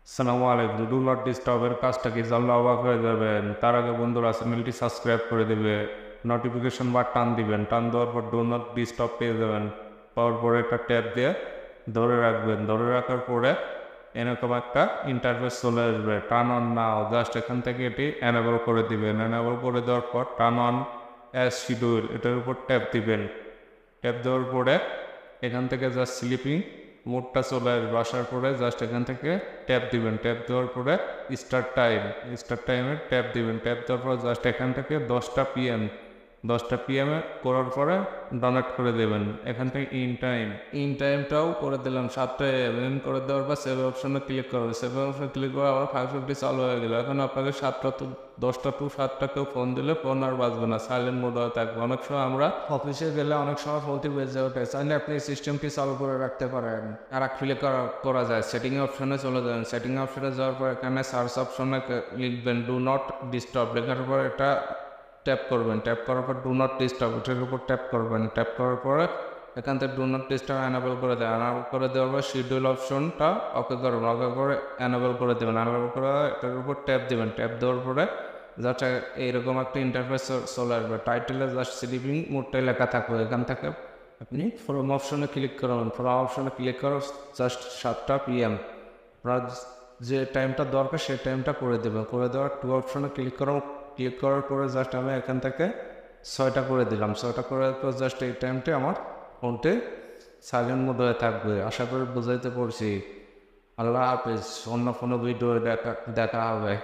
আসসালামু আলাইকুম। Do not ডিস্টার্বের কাজটা কি জানলে অবাক হয়ে যাবেন। তার আগে বন্ধুরা চ্যানেলটি সাবস্ক্রাইব করে দেবে, নোটিফিকেশন বার টান দিবেন, টান দেওয়ার পর ডু নট ডিস্টার্ব পেয়ে যাবেন। পাওয়ার পরে একটা ট্যাপ দিয়ে ধরে রাখবেন, ধরে রাখার পরে এরকম একটা ইন্টারফেস চলে আসবে, টার্ন অন নাও। জাস্ট এখান থেকে এটি অ্যানেবল করে দিবেন। অ্যানেবল করে দেওয়ার পর টার্ন অন অ্যাজ শিডিউল এটার উপর ট্যাপ দিবেন। ট্যাপ দেওয়ার পরে এখান থেকে জাস্ট স্লিপিং মোডটা চলে আসবে। আসার পরে জাস্ট এখান থেকে ট্যাপ দিবেন। ট্যাপ দেওয়ার পরে স্টার্ট টাইমে ট্যাপ দিবেন। ট্যাপ দেওয়ার পর জাস্ট এখান থেকে 10টা পিএমে করার পরে ডোনেট করে দেবেন। এখান থেকে ইন টাইমটাও করে দিলাম 7টায় করে দেওয়ার পর সেভ অপশনে ক্লিক করবে। সেভ অপশনে ক্লিক করে আবার 550 চালু হয়ে গেল। এখন আপনাকে 10টা টু 7টা কেউ ফোন দিলে ফোন আর বাজবে না, সাইলেন্ট মোড হয়ে থাকবে। অনেক সময় আমরা অফিসে গেলে অনেক সময় ফোনটি বেজে ওঠে, চাইলে আপনি সিস্টেমটি চালু করে রাখতে পারেন। আর এক ক্লিক করা যায়, সেটিং অপশনে চলে যাবেন। সেটিং অপশনে যাওয়ার পর এখানে সার্চ অপশনে লিখবেন ডু নট ডিস্টার্ব। লেখার পর এটা ট্যাপ করবেন। ট্যাপ করার পর ডু নট ডিস্টার্ব এটার উপর ট্যাপ করবেন। ট্যাপ করার পরে এখান থেকে ডু নট ডিস্টার্ব অ্যানেবল করে দেবেন। অ্যানেবল করে দেওয়ার পর শিডিউল অপশনটা ওকে করবেন। ওকে করে অ্যানেবল করে দেবেন। অ্যানেবল করে এটার উপর ট্যাপ দেবেন। ট্যাপ দেওয়ার পরে জাস্ট এইরকম একটা ইন্টারফেস চলে আসবে। টাইটেলে জাস্ট স্লিপিং মোডটাই লেখা থাকবে। এখান থেকে আপনি ফ্রম অপশনে ক্লিক করবেন। ফ্রম অপশনে ক্লিক করে জাস্ট 7টা PM আপনার যে টাইমটা দরকার সেই টাইমটা করে দেবেন। করে দেওয়ার টু অপশনে ক্লিক করার পরে জাস্ট আমি এখান থেকে 6টা করে দিলাম। 6টা করার পর জাস্ট এই টাইমটা আমার ফোনটি সাইলেন্ট মোড হয়ে থাকবে। আশা করি বুঝাইতে পারছি। আল্লাহ হাফেজ। অন্য কোনো ভিডিও দেখা হবে।